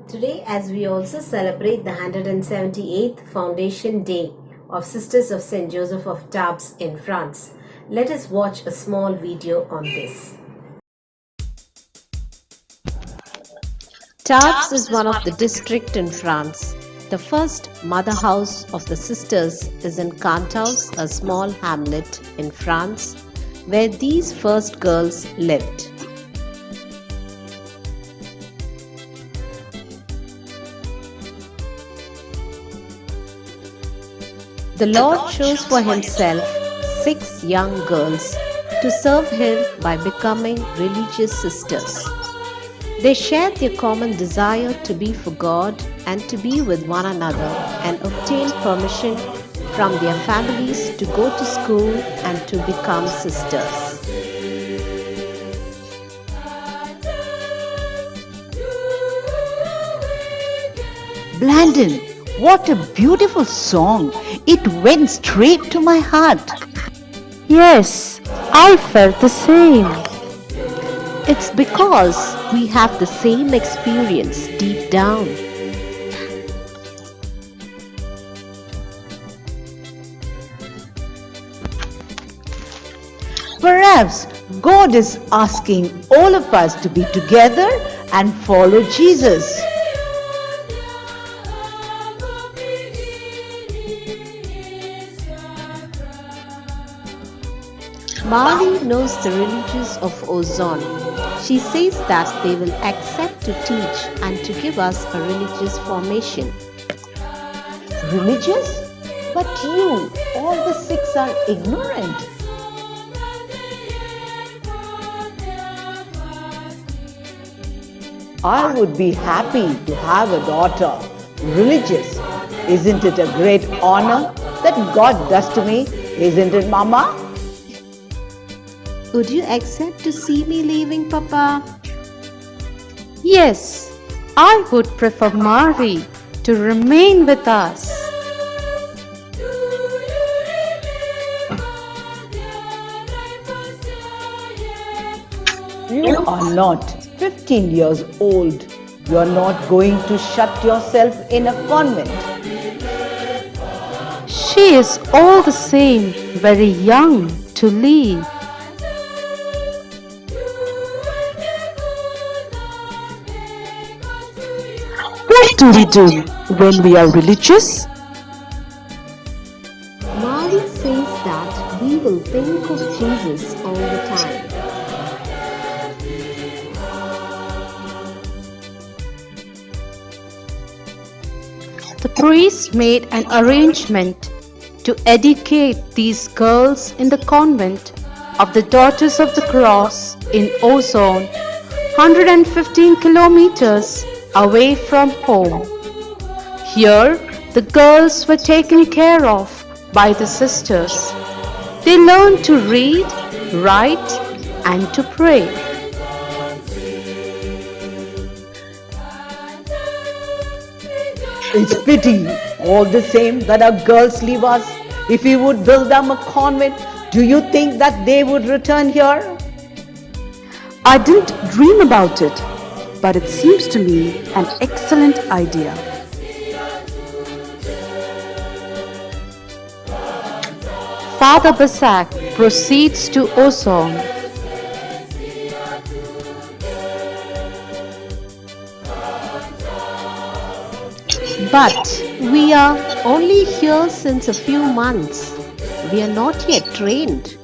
Today, as we also celebrate the 178th Foundation Day of Sisters of St. Joseph of Tarbes in France, let us watch a small video on this. Tarbes is one of the districts in France. The first mother house of the sisters is in Cantaus, a small hamlet in France, where these first girls lived. The Lord chose for himself 6 young girls to serve him by becoming religious sisters. They shared their common desire to be for God and to be with one another, and obtained permission from their families to go to school and to become sisters. Blandon, what a beautiful song! It went straight to my heart. Yes, I felt the same. It's because we have the same experience deep down. Perhaps God is asking all of us to be together and follow Jesus. Mali knows the religious of Ozon. She says that they will accept to teach and to give us a religious formation. Religious? But you, all the 6 are ignorant. I would be happy to have a daughter religious. Isn't it a great honor that God does to me? Isn't it, Mama? Would you accept to see me leaving, Papa? Yes, I would prefer Marie to remain with us. You are not 15 years old. You are not going to shut yourself in a convent. She is all the same very young to leave. What do we do when we are religious? Mali says that we will think of Jesus all the time. The priest made an arrangement to educate these girls in the convent of the Daughters of the Cross in Ozone, 115 kilometers away from home. Here, the girls were taken care of by the sisters. They learned to read, write, and to pray. It's pity all the same that our girls leave us. If we would build them a convent, do you think that they would return here? I didn't dream about it, but it seems to me an excellent idea. Father Basak proceeds to Ozone. But we are only here since a few months. We are not yet trained.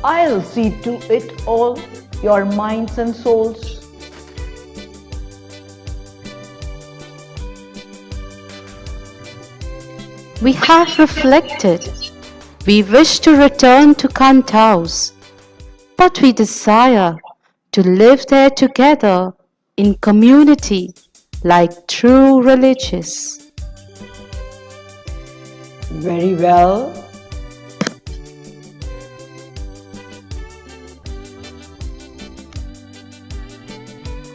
I'll see to it all, your minds and souls. We have reflected. We wish to return to Cantaus, but we desire to live there together in community like true religious. Very well.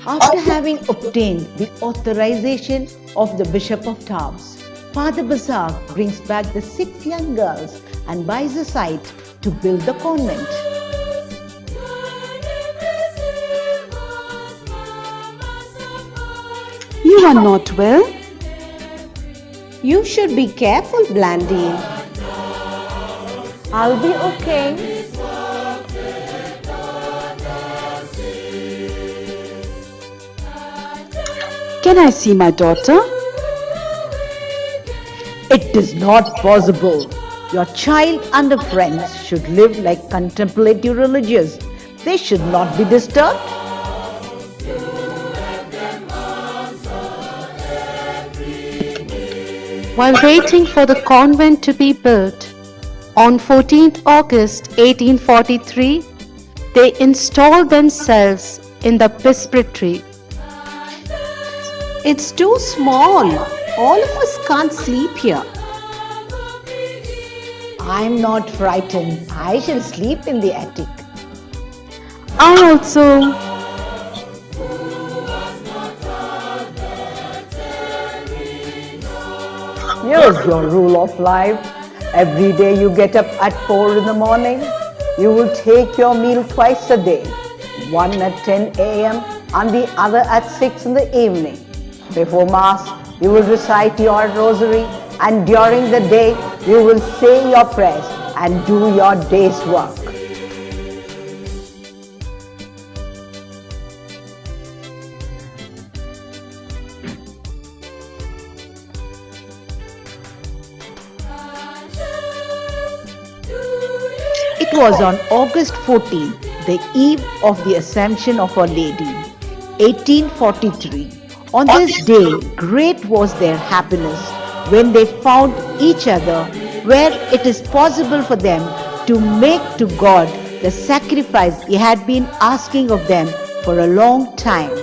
After having obtained the authorization of the Bishop of Tarbes, Father Bazaar brings back the 6 young girls and buys a site to build the convent. You are not well? You should be careful, Blandine. I'll be okay. Can I see my daughter? It is not possible. Your child and the friends should live like contemplative religious. They should not be disturbed. While waiting for the convent to be built, on 14th August 1843, they installed themselves in the presbytery. It's too small. All of us can't sleep here. I'm not frightened. I shall sleep in the attic. I also. Here's your rule of life. Every day you get up at 4 in the morning. You will take your meal twice a day. One at 10 a.m. and the other at 6 in the evening. Before Mass, you will recite your rosary, and during the day, you will say your prayers and do your day's work. It was on August 14, the eve of the Assumption of Our Lady, 1843. On this day, great was their happiness when they found each other, where it is possible for them to make to God the sacrifice He had been asking of them for a long time.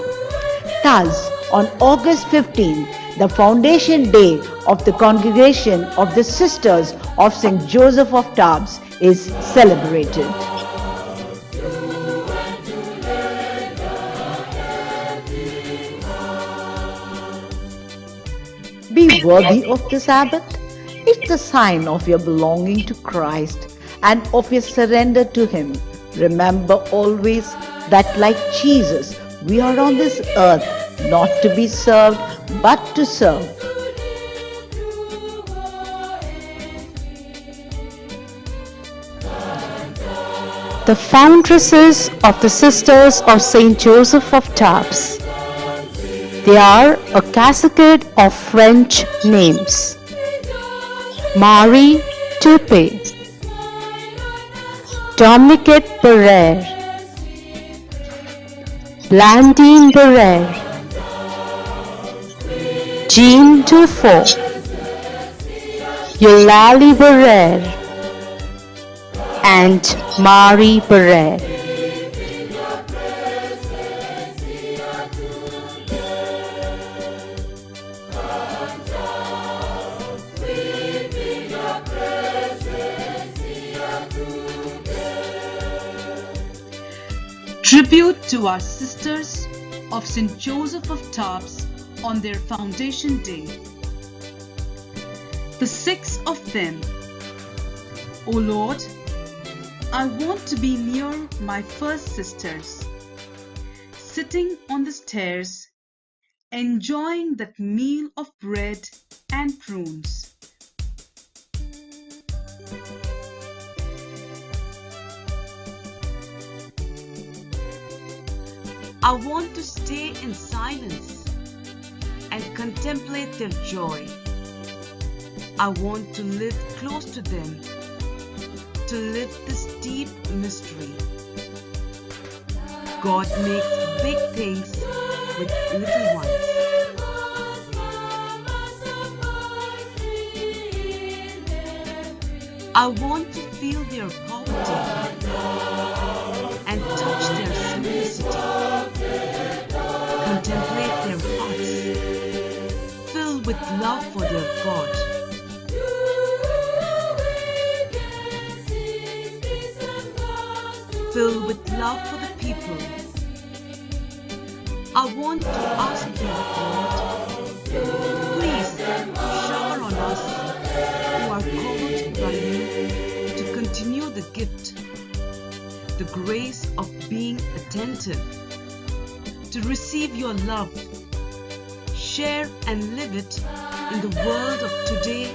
Thus, on August 15, the foundation day of the Congregation of the Sisters of St. Joseph of Tarbes is celebrated. Be worthy of the Sabbath. It's a sign of your belonging to Christ and of your surrender to Him. Remember always that, like Jesus, we are on this earth not to be served but to serve. The foundresses of the Sisters of St. Joseph of Tarbes. They are a cascade of French names. Marie Turpin, Domnique Barrère, Blandine Barrère, Jean Dufault, Eulalie Barrère, and Marie Barrère. Tribute to our sisters of St. Joseph of Tarbes on their foundation day. The 6 of them. O Lord, I want to be near my first sisters, sitting on the stairs, enjoying that meal of bread and prunes. I want to stay in silence and contemplate their joy. I want to live close to them, to live this deep mystery. God makes big things with little ones. I want to feel their poverty and touch their simplicity. Contemplate their hearts, filled with love for their God. Filled with love for the people. I want to ask you, Lord, please shower on gift, the grace of being attentive, to receive your love, share and live it in the world of today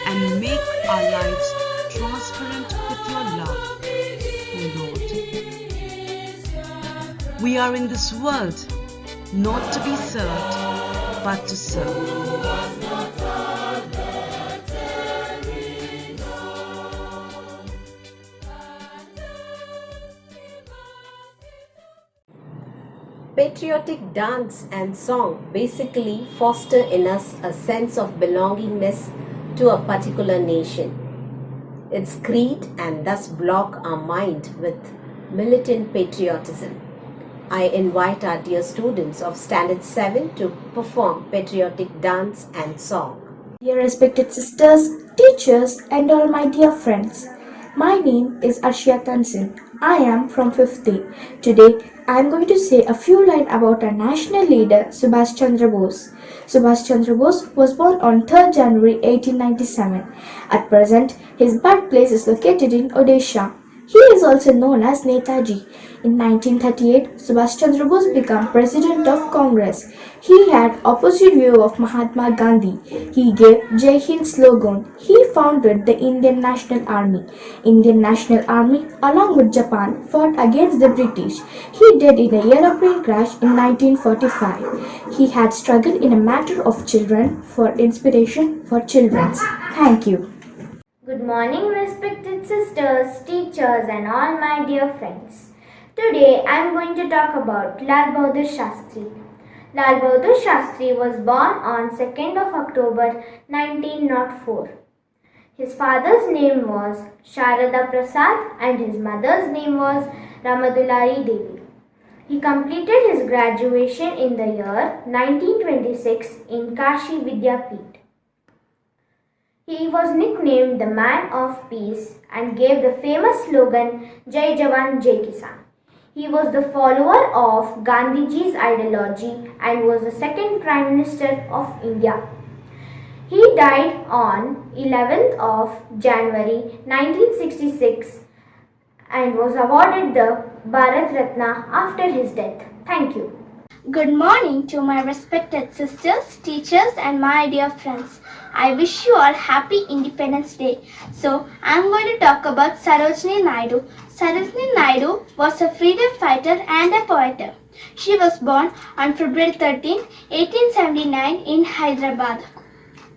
and make our lives transparent with your love, O Lord. We are in this world not to be served, but to serve. Patriotic dance and song basically foster in us a sense of belongingness to a particular nation. Its creed and thus block our mind with militant patriotism. I invite our dear students of Standard 7 to perform patriotic dance and song. Dear respected sisters, teachers, and all my dear friends, my name is Arshia Tansin. I am from 5th A. Today, I am going to say a few lines about our national leader, Subhash Chandra Bose. Subhash Chandra Bose was born on 3rd January 1897. At present, his birthplace is located in Odisha. He is also known as Netaji. In 1938, Subhash Chandra Bose became President of Congress. He had opposite view of Mahatma Gandhi. He gave Jai Hind slogan. He founded the Indian National Army. Indian National Army, along with Japan, fought against the British. He died in a aeroplane crash in 1945. He had struggled in a matter of children for inspiration for children. Thank you. Good morning, respected sisters, teachers, and all my dear friends. Today I am going to talk about Lal Bahadur Shastri. Lal Bahadur Shastri was born on 2nd of October 1904. His father's name was Sharada Prasad and his mother's name was Ramadulari Devi. He completed his graduation in the year 1926 in Kashi Vidyapeeth. He was nicknamed the Man of Peace and gave the famous slogan Jai Jawan Jai Kisan. He was the follower of Gandhiji's ideology and was the second Prime Minister of India. He died on 11th of January 1966 and was awarded the Bharat Ratna after his death. Thank you. Good morning to my respected sisters, teachers, and my dear friends. I wish you all happy Independence Day. So, I am going to talk about Sarojini Naidu. Sarojini Naidu was a freedom fighter and a poet. She was born on February 13, 1879 in Hyderabad.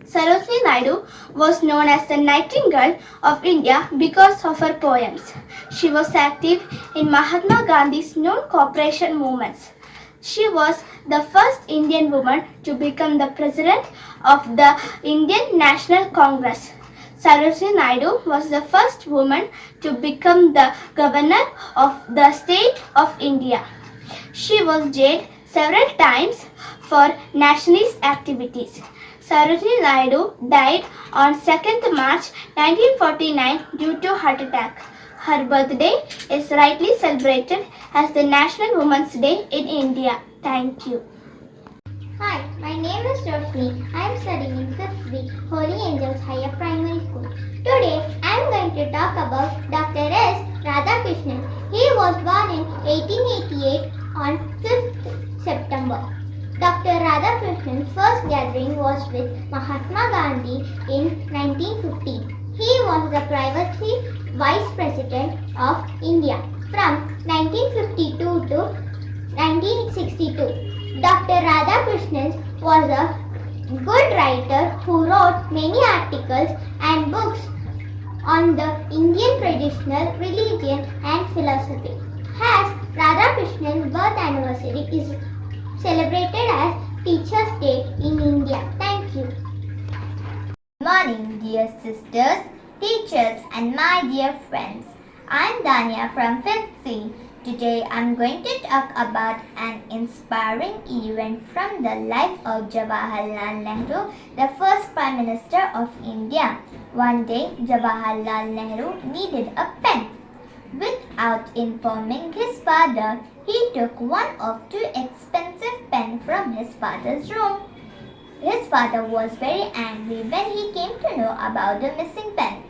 Sarojini Naidu was known as the Nightingale of India because of her poems. She was active in Mahatma Gandhi's non-cooperation movements. She was the first Indian woman to become the president of the Indian National Congress. Sarojini Naidu was the first woman to become the governor of the state of India. She was jailed several times for nationalist activities. Sarojini Naidu died on 2nd March 1949 due to heart attack. Her birthday is rightly celebrated as the National Women's Day in India. Thank you. Hi, my name is Joshi. I am studying in 5th B, Holy Angels Higher Primary School. Today, I am going to talk about Dr. S. Radhakrishnan. He was born in 1888 on 5th September. Dr. Radhakrishnan's first gathering was with Mahatma Gandhi in 1950. He was the private Vice President of India from 1952 to 1962. Dr. Radhakrishnan was a good writer who wrote many articles and books on the Indian traditional religion and philosophy. As Radhakrishnan's birth anniversary is celebrated as Teachers' Day in India. Thank you. Good morning, dear sisters, teachers, and my dear friends. I'm Dania from 5th C. Today I'm going to talk about an inspiring event from the life of Jawaharlal Nehru, the first Prime Minister of India. One day, Jawaharlal Nehru needed a pen. Without informing his father, he took one of two expensive pens from his father's room. His father was very angry when he came to know about the missing pen.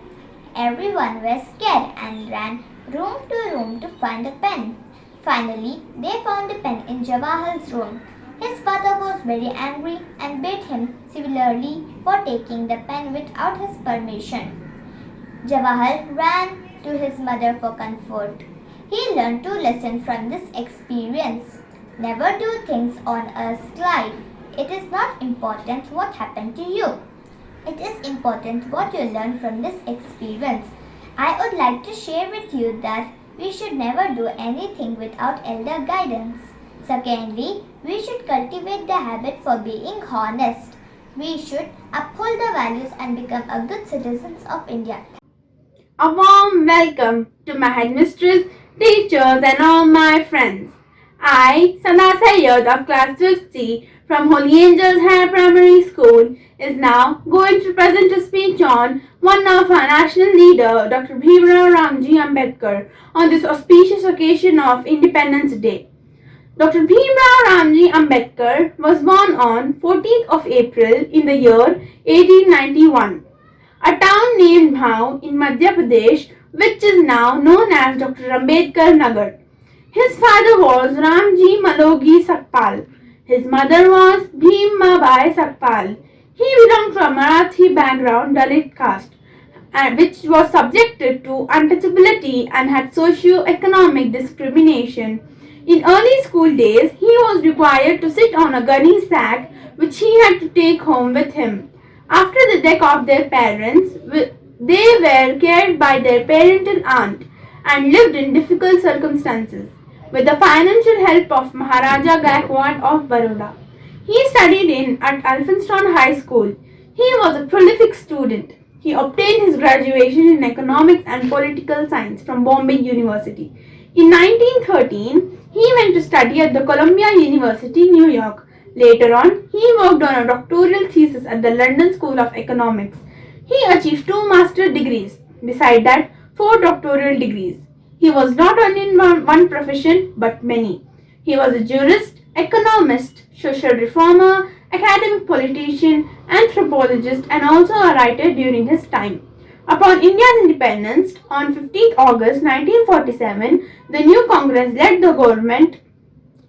Everyone was scared and ran room to room to find a pen. Finally, they found a pen in Jawaharlal's room. His father was very angry and beat him severely for taking the pen without his permission. Jawahar ran to his mother for comfort. He learned to lesson from this experience. Never do things on a slide. It is not important what happened to you. It is important what you learn from this experience. I would like to share with you that we should never do anything without elder guidance. Secondly, we should cultivate the habit for being honest. We should uphold the values and become a good citizens of India. A warm welcome to my headmistress, teachers and all my friends. I, Sana Sayyad of class 5C from Holy Angels Higher Primary School is now going to present a speech on one of our national leader, Dr. Bhimrao Ramji Ambedkar, on this auspicious occasion of Independence Day. Dr. Bhimrao Ramji Ambedkar was born on 14th of April in the year 1891. A town named Bhau in Madhya Pradesh, which is now known as Dr. Ambedkar Nagar. His father was Ramji Malogi Sakpal. His mother was Bhimmabai Sakpal. He belonged to a Marathi background Dalit caste, which was subjected to untouchability and had socio-economic discrimination. In early school days, he was required to sit on a gunny sack which he had to take home with him. After the death of their parents, they were cared by their parental aunt and lived in difficult circumstances with the financial help of Maharaja Gaikwad of Baroda. He studied at Alphinstone High School. He was a prolific student. He obtained his graduation in economics and political science from Bombay University. In 1913, he went to study at the Columbia University, New York. Later on, he worked on a doctoral thesis at the London School of Economics. He achieved 2 master's degrees. Beside that, 4 doctoral degrees. He was not only in one profession, but many. He was a jurist, economist, social reformer, academic politician, anthropologist, and also a writer during his time. Upon India's independence, on 15th August 1947, the new Congress led the government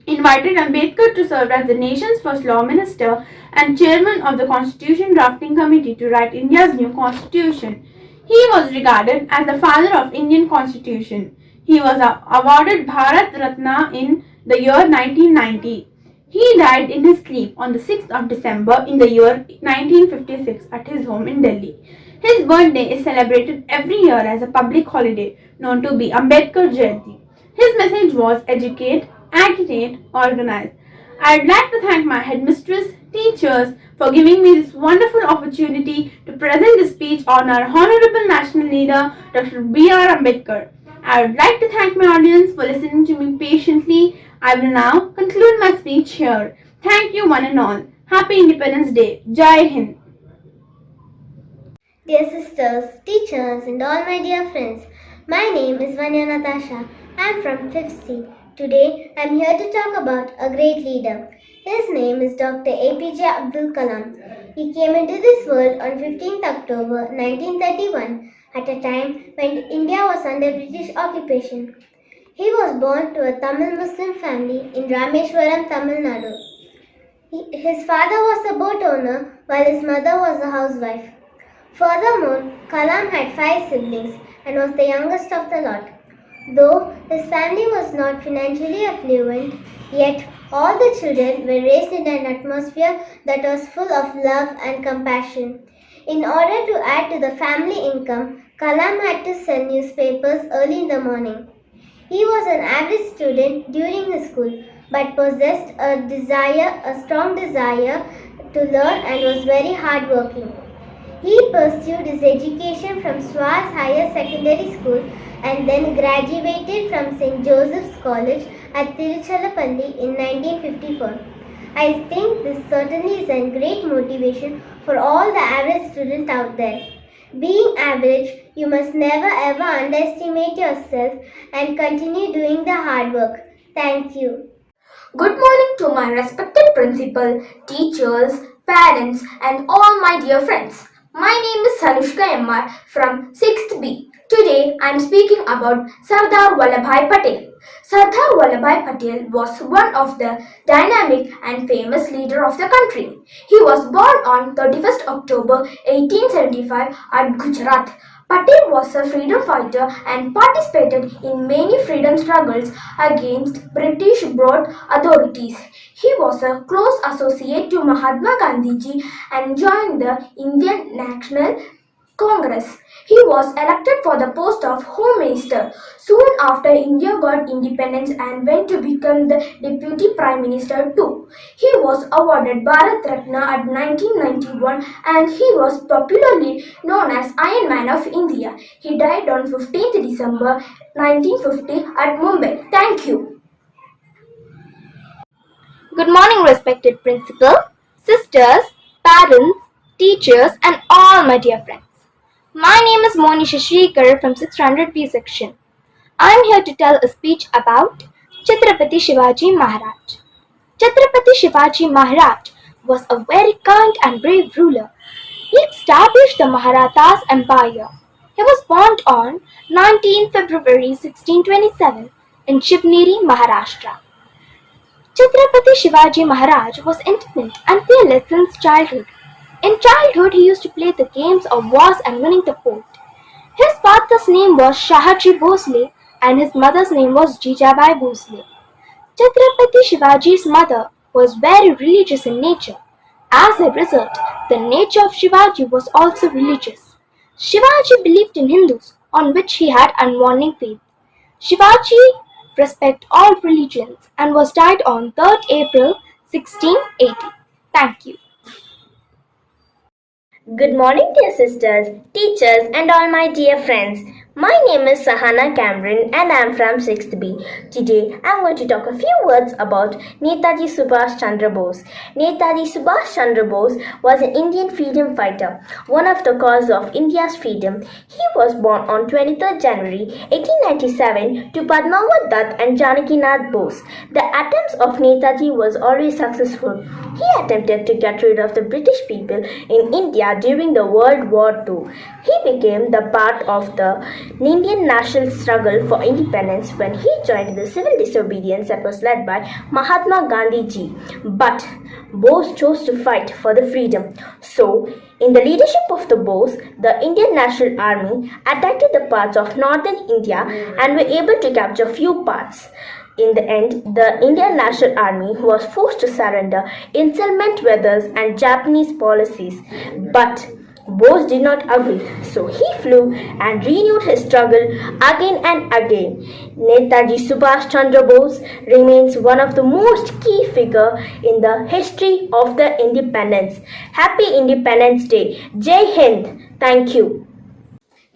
invited Ambedkar to serve as the nation's first law minister and chairman of the Constitution Drafting Committee to write India's new constitution. He was regarded as the father of Indian Constitution. He was awarded Bharat Ratna in the year 1990. He died in his sleep on the 6th of December in the year 1956 at his home in Delhi. His birthday is celebrated every year as a public holiday known to be Ambedkar Jayanti. His message was educate, agitate, organize. I would like to thank my headmistress, teachers for giving me this wonderful opportunity to present this speech on our Honorable National Leader, Dr. B.R. Ambedkar. I would like to thank my audience for listening to me patiently. I will now conclude my speech here. Thank you one and all. Happy Independence Day. Jai Hind. Dear sisters, teachers and all my dear friends, my name is Vanya Natasha. I am from 5th C. Today I am here to talk about a great leader. His name is Dr. APJ Abdul Kalam. He came into this world on 15th October 1931 at a time when India was under British occupation. He was born to a Tamil Muslim family in Rameshwaram, Tamil Nadu. His father was a boat owner while his mother was a housewife. Furthermore, Kalam had 5 siblings and was the youngest of the lot. Though his family was not financially affluent, yet all the children were raised in an atmosphere that was full of love and compassion. In order to add to the family income, Kalam had to sell newspapers early in the morning. He was an average student during his school, but possessed a strong desire to learn and was very hardworking. He pursued his education from Swas Higher Secondary School and then graduated from St. Joseph's College at Tiruchirappalli in 1954. I think this certainly is a great motivation for all the average students out there. Being average, you must never ever underestimate yourself and continue doing the hard work. Thank you. Good morning to my respected principal, teachers, parents and all my dear friends. My name is Sanushka MR from 6th B. Today I am speaking about Sardar Vallabhbhai Patel. Sardar Vallabhbhai Patel was one of the dynamic and famous leader of the country. He was born on 31st October 1875 at Gujarat. Patel was a freedom fighter and participated in many freedom struggles against British broad authorities. He was a close associate to Mahatma Gandhiji and joined the Indian National Congress. He was elected for the post of Home Minister soon after India got independence and went to become the Deputy Prime Minister too. He was awarded Bharat Ratna at 1991 and he was popularly known as Iron Man of India. He died on 15th December 1950 at Mumbai. Thank you. Good morning, respected principal, sisters, parents, teachers, and all my dear friends. My name is Monisha Shrikar from 600B section. I am here to tell a speech about Chhatrapati Shivaji Maharaj. Chhatrapati Shivaji Maharaj was a very kind and brave ruler. He established the Marathas Empire. He was born on 19 February 1627 in Shivneri, Maharashtra. Chhatrapati Shivaji Maharaj was independent and fearless since childhood. In childhood, he used to play the games of wars and winning the fort. His father's name was Shahaji Bhosle and his mother's name was Jijabai Bhosle. Chhatrapati Shivaji's mother was very religious in nature. As a result, the nature of Shivaji was also religious. Shivaji believed in Hindus, on which he had unwavering faith. Shivaji respected all religions and was died on 3rd April 1680. Thank you. Good morning, dear sisters, teachers, and all my dear friends. My name is Sahana Cameron and I am from 6th B. Today I am going to talk a few words about Netaji Subhash Chandra Bose. Netaji Subhash Chandra Bose was an Indian freedom fighter, one of the causes of India's freedom. He was born on 23rd January 1897 to Padmavat Dutt and Janaki Nath Bose. The attempts of Netaji was always successful. He attempted to get rid of the British people in India during the World War II. He became the part of the Indian national struggle for independence when he joined the civil disobedience that was led by Mahatma Gandhi. But Bose chose to fight for the freedom. So, in the leadership of the Bose, the Indian National Army attacked the parts of northern India and were able to capture few parts. In the end, the Indian National Army was forced to surrender in inclement weathers and Japanese policies. But Bose did not agree, so he flew and renewed his struggle again and again. Netaji Subhash Chandra Bose remains one of the most key figures in the history of the independence. Happy Independence Day. Jai Hind. Thank you.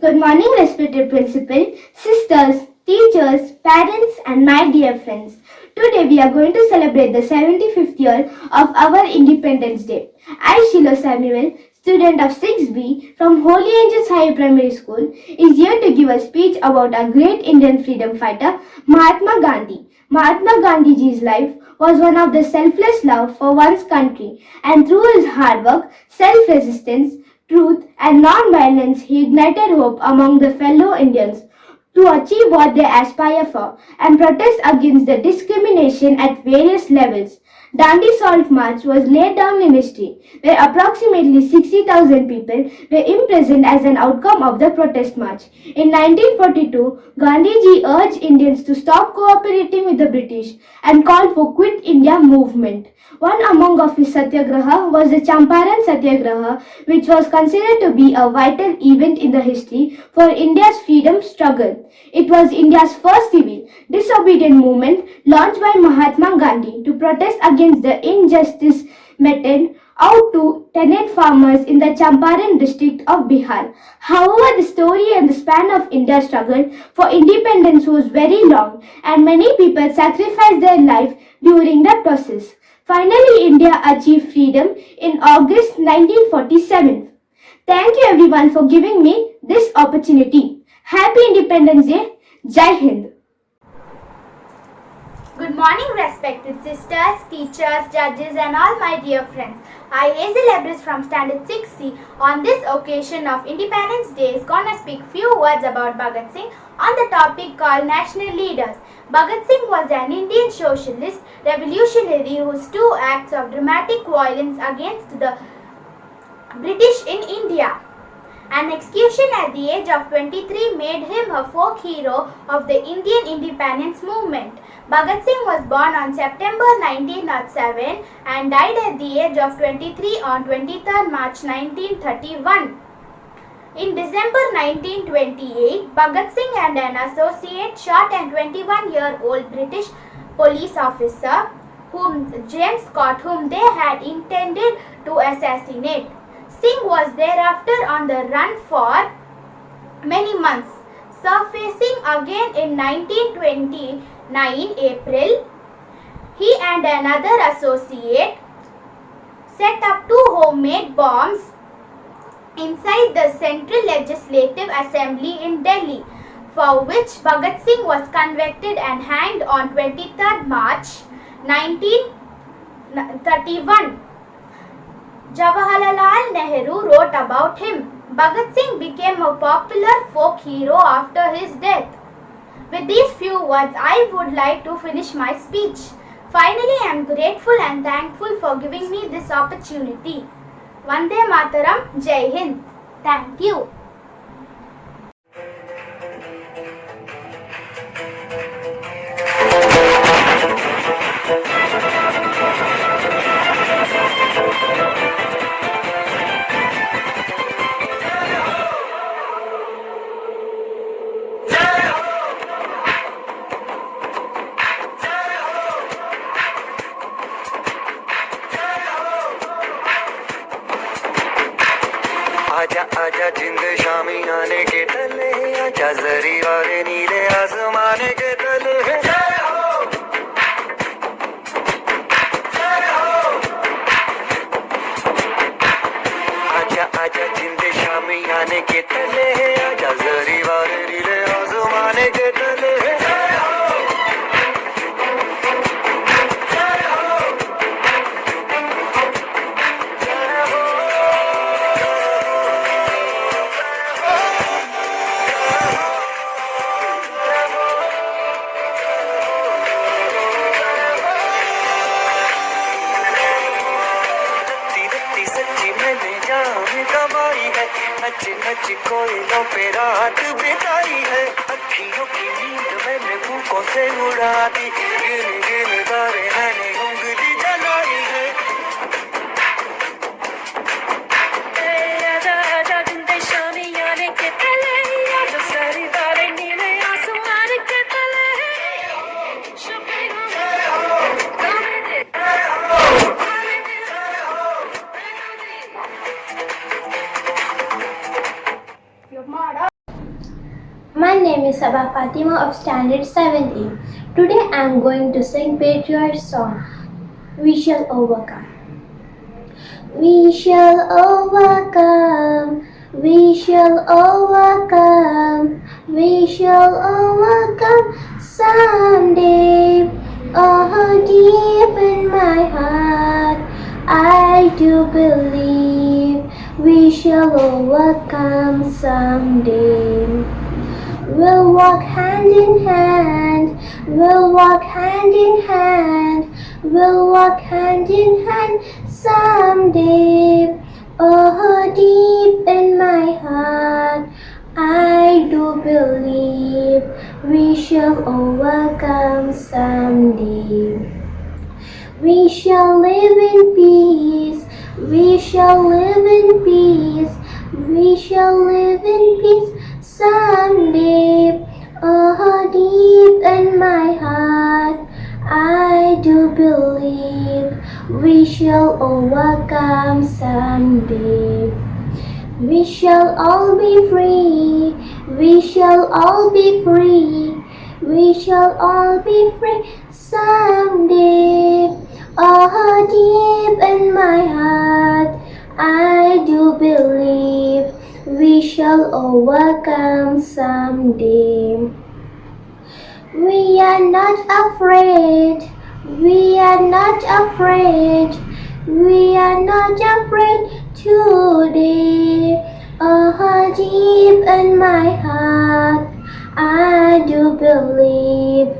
Good morning, respected principal, sisters, teachers, parents, and my dear friends. Today we are going to celebrate the 75th year of our Independence Day. I, Sheila Samuel, student of 6B from Holy Angels Higher Primary School, is here to give a speech about a great Indian freedom fighter, Mahatma Gandhi. Mahatma Gandhiji's life was one of the selfless love for one's country, and through his hard work, self-resistance, truth, and non-violence, he ignited hope among the fellow Indians to achieve what they aspire for and protest against the discrimination at various levels. Dandi Salt March was laid down in history, where approximately 60,000 people were imprisoned as an outcome of the protest march. In 1942, Gandhiji urged Indians to stop cooperating with the British and called for Quit India movement. One among of his satyagraha was the Champaran Satyagraha, which was considered to be a vital event in the history for India's freedom struggle. It was India's first civil disobedient movement launched by Mahatma Gandhi to protest against the injustice meted out to tenant farmers in the Champaran district of Bihar. However, the story and the span of India's struggle for independence was very long, and many people sacrificed their life during the process. Finally, India achieved freedom in August 1947. Thank you everyone for giving me this opportunity. Happy Independence Day. Jai Hind. Good Good morning, respected sisters, teachers, judges, and all my dear friends. I, Hazel Ebris from Standard 6C, on this occasion of Independence Day, is gonna speak few words about Bhagat Singh on the topic called National Leaders. Bhagat Singh was an Indian socialist revolutionary whose two acts of dramatic violence against the British in India. An execution at the age of 23 made him a folk hero of the Indian independence movement. Bhagat Singh was born on September 1907 and died at the age of 23 on 23rd March 1931. In December 1928, Bhagat Singh and an associate shot a 21-year-old British police officer, James Scott, whom they had intended to assassinate. Singh was thereafter on the run for many months. Surfacing again in 1929 April, he and another associate set up two homemade bombs inside the Central Legislative Assembly in Delhi, for which Bhagat Singh was convicted and hanged on 23rd March 1931. Jawaharlal Nehru wrote about him. Bhagat Singh became a popular folk hero after his death. With these few words, I would like to finish my speech. Finally, I am grateful and thankful for giving me this opportunity. Vande Mataram, Jai Hind. Thank you. आजा आजा जिंद शामी आने के तले आजा जरी वाले नीले आसमाने के तले जय हो जय हो आजा आजा जिंद शामी आने के तले आजा जरी वाले नीले आसमाने के तले जय हो नच नच कोयलों पे रात बिताई है अखियों की नींद मैंने फूकों से उड़ा दी गिन गिन तारे मैंने उंगली जलाई है आजा आजा जिंदे शामी आने के तले आजा सारी तारे नीले आसमान के तले My name is Sabah Fatima of Standard 7A. Today I am going to sing patriot song. We shall overcome. We shall overcome. We shall overcome. We shall overcome someday. Oh, deep in my heart, I do believe we shall overcome someday. We'll walk hand in hand, we'll walk hand in hand, we'll walk hand in hand someday. Oh, deep in my heart, I do believe we shall overcome someday. We shall live in peace, we shall live in peace, we shall live in peace someday. Oh, deep in my heart, I do believe we shall overcome someday. We shall all be free, we shall all be free, we shall all be free someday. Oh, deep in my heart, I do believe we shall overcome someday. We are not afraid. We are not afraid. We are not afraid today. Oh, deep in my heart, I do believe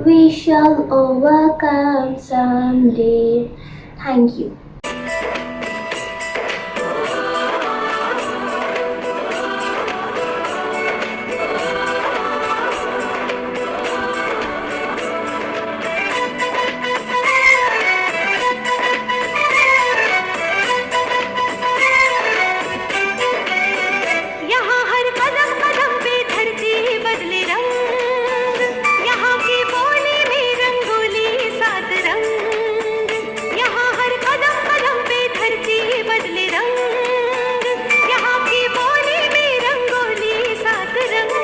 we shall overcome someday. Thank you. यहाँ हर कदम कदम पे धरती बदले रंग, यहाँ की बोली में रंगोली सात रंग। यहाँ हर कदम कदम पे धरती बदले रंग, यहाँ की बोली में रंगोली सात रंग।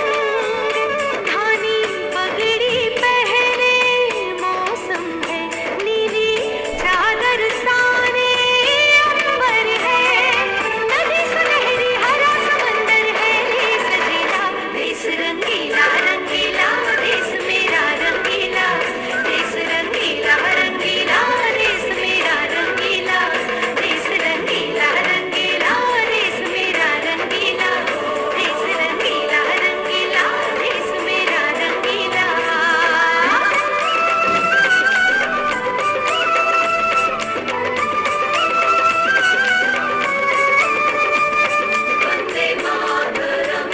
धानी पगड़ी पहने मौसम है, नीली चादर ताने अंबर है। नदी सुनहरी हरा समंदर है, देश सजीला देश रंगीला रंगीला, देश मेरा रंगीला, देश रंगीला रंगीला, देश मेरा रंगीला, देश रंगीला रंगीला, देश मेरा रंगीला, देश रंगीला रंगीला, देश मेरा रंगीला। वंदे मातरम,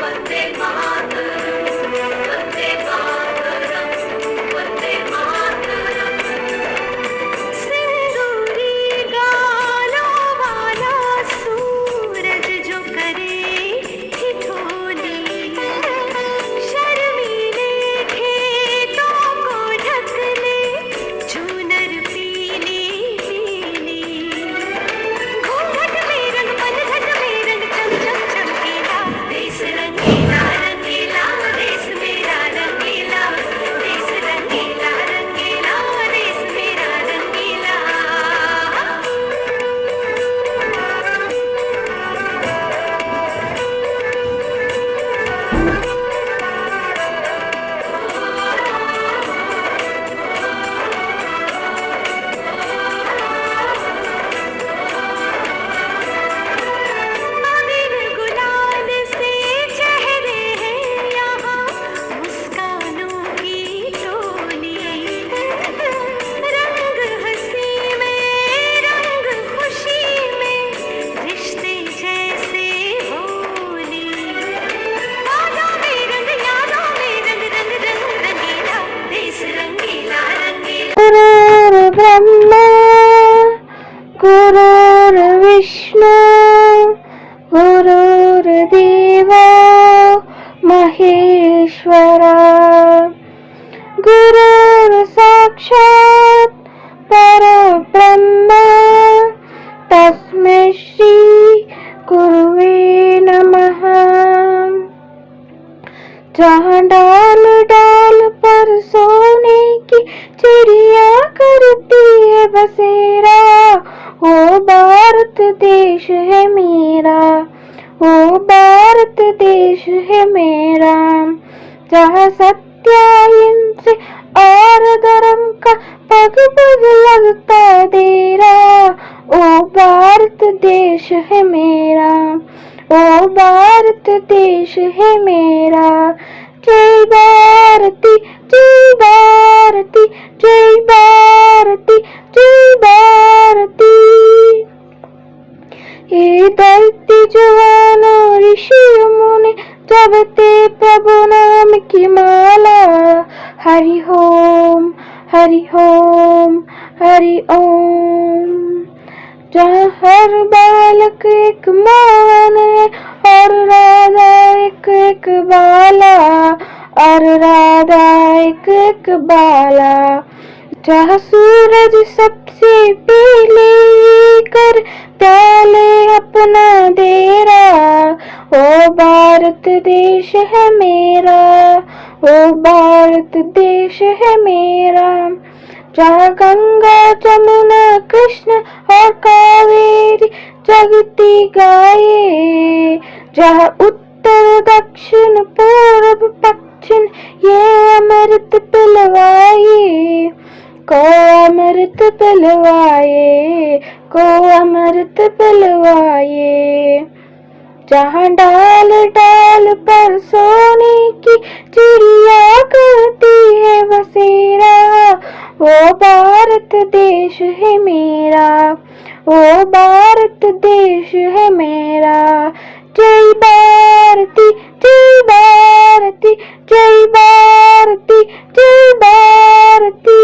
वंदे मातरम, वंदे मातरम, वंदे मातरम। सिंदूरी गालों वाला सूरज जो करे ठिठोली, शर्मीले खेतों को ढक ले चूनर पीली पीली। घूंघट में रंग पनघट में रंग चम चम चमकीला, देश रंगीला रंगीला, देश मेरा रंगीला, देश रंगीला रंगीला, देश मेरा रंगीला। बिन गुलाल से चेहरे हैं यहाँ, मुस्कानों की टोली। रंग हंसी में रंग खुशी में, रिश्ते जैसे होली। बादों में रंग यादों में रंग रंग रंग रंगीला, देश रंगीला रंगीला। गुरुर् ब्रह्मा गुरुर्विष्णु गुरुर्देवो महेश्वरा, गुरुर् साक्षात् परब्रह्म तस्मै श्री गुरुवे नमः। जहाँ डाल डाल पर सोने की चिड़िया करती है बसेरा, ओ भारत देश है मेरा, ओ भारत देश है मेरा। जहाँ सत्य अहिंसा और धर्म का पग पग लगता देरा, ओ भारत देश है मेरा, ओ भारत देश है मेरा। जय भारती जय भारती जय भारती जय भारती। ये धरती जवानों ऋषियों मुनि जपते प्रभु नाम की माला, हरि ओम हरि ओम हरि ओम। जहाँ हर बालक एक मोहन है और राधा एक एक बाला, और राधा एक एक बाला। जहाँ सूरज सबसे पहले कर डाले अपना डेरा, ओ भारत देश है मेरा, ओ भारत देश है मेरा। जहाँ गंगा जमुना कृष्ण और कावेरी जगती गाये, जहाँ उत्तर दक्षिण पूर्व पश्चिम ये अमृत अमृत पिलवाए, को अमृत पिलवाए, को अमृत पिलवाए। जहाँ डाल डाल पर सोने की चिड़िया करती है बसेरा, वो भारत देश है मेरा, वो भारत देश है मेरा। जय भारती, जय भारती, जय भारती, जय भारती।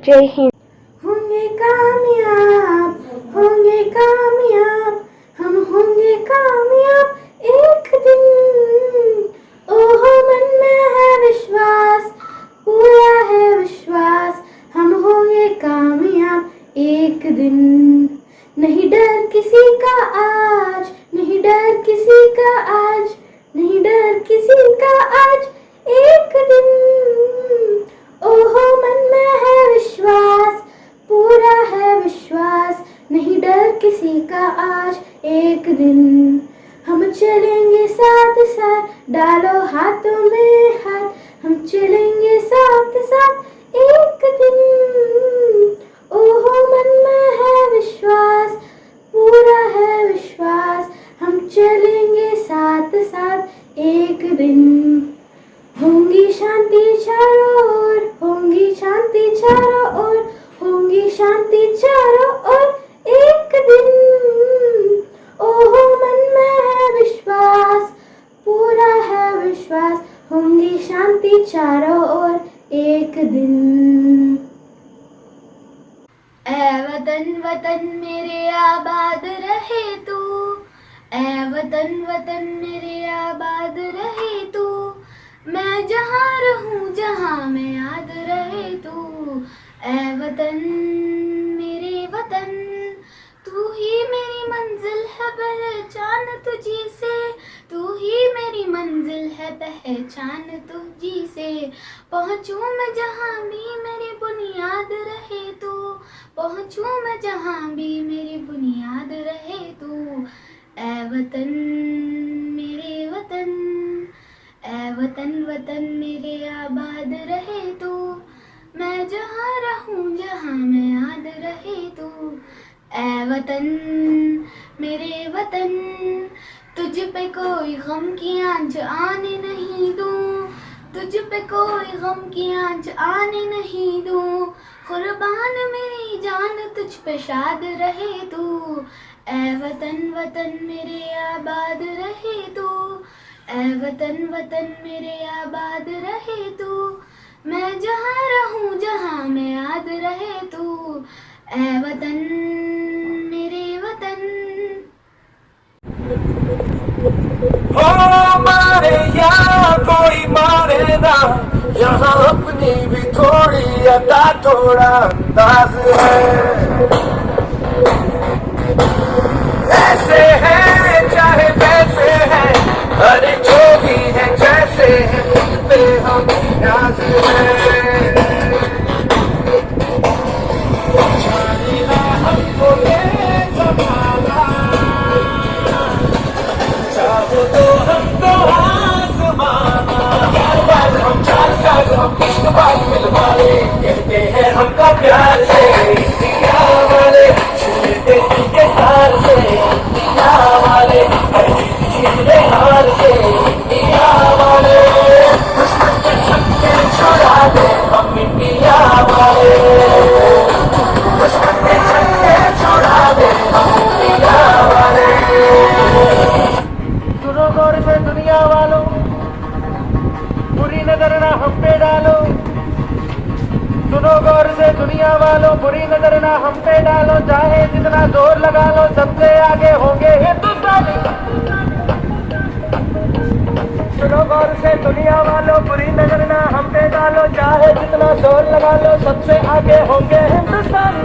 जय हिंद। होंगे कामयाब, होंगे कामयाब, हम होंगे कामयाब एक दिन। ओहो मन में है विश्वास, पूरा है विश्वास, हम होंगे कामयाब एक दिन। नहीं डर किसी का आज, नहीं डर किसी का आज, नहीं डर किसी का आज एक दिन। ओहो मन में है विश्वास, पूरा है विश्वास, नहीं डर किसी का आज एक दिन। हम चलेंगे साथ साथ, डालो हाथों में हाथ, हम चलेंगे साथ साथ एक दिन। ओहो मन में है विश्वास, पूरा है विश्वास, हम चलेंगे साथ साथ एक दिन। होंगी शांति चारों ओर, होंगी शांति चारों ओर, होंगी शांति चारों ओर एक दिन। ओहो मन में है विश्वास, पूरा है विश्वास, होंगी शांति चारों ओर एक दिन। ऐ वतन वतन मेरे आबाद रहे तू, ऐ वतन वतन मेरे आबाद रहे तू, मैं जहाँ रहूँ जहाँ मैं याद रहे तू। ऐ वतन मेरे वतन, तू ही मेरी मंजिल है पहचान तुझी से, तू ही मेरी मंजिल है पहचान तुझी से। पहुँचूँ मैं जहाँ भी मेरी बुनियाद रहे तू, पहुँचूँ मैं जहाँ भी मेरी बुनियाद रहे तू। ऐ वतन मेरे वतन, ऐ वतन वतन मेरे आबाद रहे तू, मैं जहाँ रहूँ जहाँ मैं याद रहे तू। ऐ वतन मेरे वतन, तुझ पे कोई गम की आंच आने नहीं दूँ, तुझ पे कोई गम की आंच आने नहीं दूँ। कुर्बान मेरी जान तुझ पे शाद रहे तू। ऐ वतन वतन मेरे आबाद रहे तू, ऐ वतन वतन मेरे आबाद रहे तू, मैं जहाँ रहूँ जहाँ मैं याद रहे तू। ऐ वतन मेरे वतन। हो मारे या कोई मारे ना, यहाँ अपनी भी थोड़ी अदा थोड़ा अंदाज है। ऐसे हैं चाहे वैसे हैं, अरे जो भी है जैसे हैं, खुद पे हम न्याज है। हमको ये संभाला, चाहो तो हमको आज़माना। हम चार साल हम इश्क बात मिलवाले, कहते हैं हमका प्यार से इंडिया वाले, छूते के हार से इंडिया वाले, छूते हार से इंडिया वाले। दुश्मन के छक्के छुड़ा दे हम इंडिया वाले, दुश्मन के छक्के छुड़ा दे हम इंडिया वाले। सुनो गौर से दुनिया वालों, बुरी नजर ना हम पे डालो। सुनो गौर से दुनिया वालों, बुरी नजर ना हम पे डालो, चाहे जितना जोर लगा लो सबसे आगे होंगे हिंदुस्तानी। सुनो गौर से दुनिया वालों, बुरी नजर ना हम पे डालो, चाहे जितना जोर लगा लो सबसे आगे होंगे हिंदुस्तानी।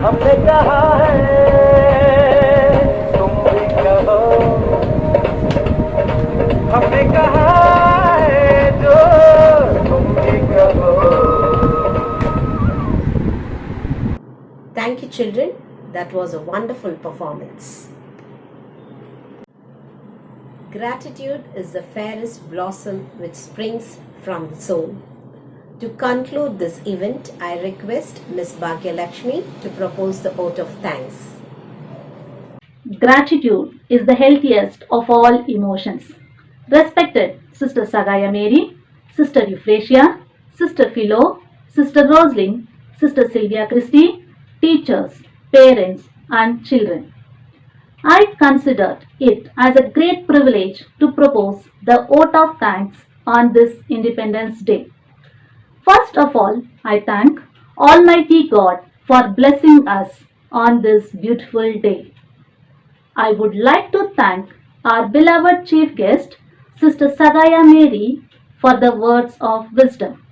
हमने कहा है तुम भी कहो, हमने कहा है जो तुम भी कहो। Thank you, children. That was a wonderful performance. Gratitude is the fairest blossom which springs from the soul. To conclude this event, I request Ms. Bhagyalakshmi to propose the vote of thanks. Gratitude is the healthiest of all emotions. Respected Sister Sagaya Mary, Sister Euphrasia, Sister Philo, Sister Rosalind, Sister Sylvia Christie, teachers, parents, and children. I considered it as a great privilege to propose the vote of thanks on this Independence Day. First of all, I thank Almighty God for blessing us on this beautiful day. I would like to thank our beloved chief guest, Sister Sagaya Mary, for the words of wisdom.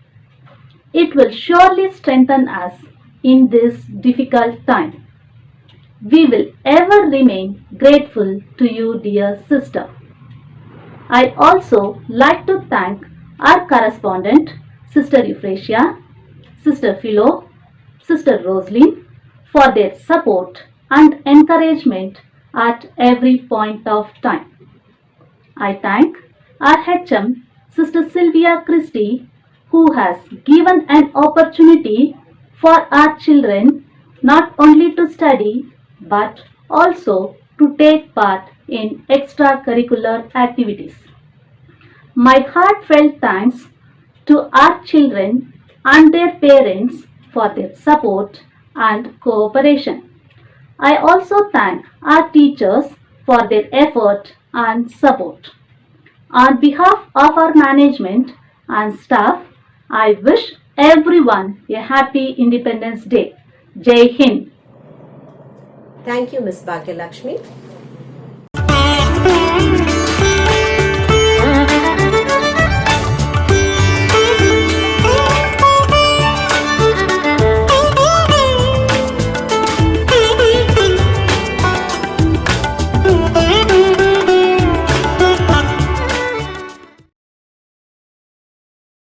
It will surely strengthen us in this difficult time. We will ever remain grateful to you, dear sister. I also like to thank our correspondent, Sister Euphrasia, Sister Philo, Sister Rosalind, for their support and encouragement at every point of time. I thank our HM, Sister Sylvia Christie, who has given an opportunity for our children not only to study but also to take part in extracurricular activities. My heartfelt thanks to our children and their parents for their support and cooperation. I also thank our teachers for their effort and support. On behalf of our management and staff, I wish everyone a happy Independence Day. Jai Hind. Thank you, Ms. Bhagyalakshmi.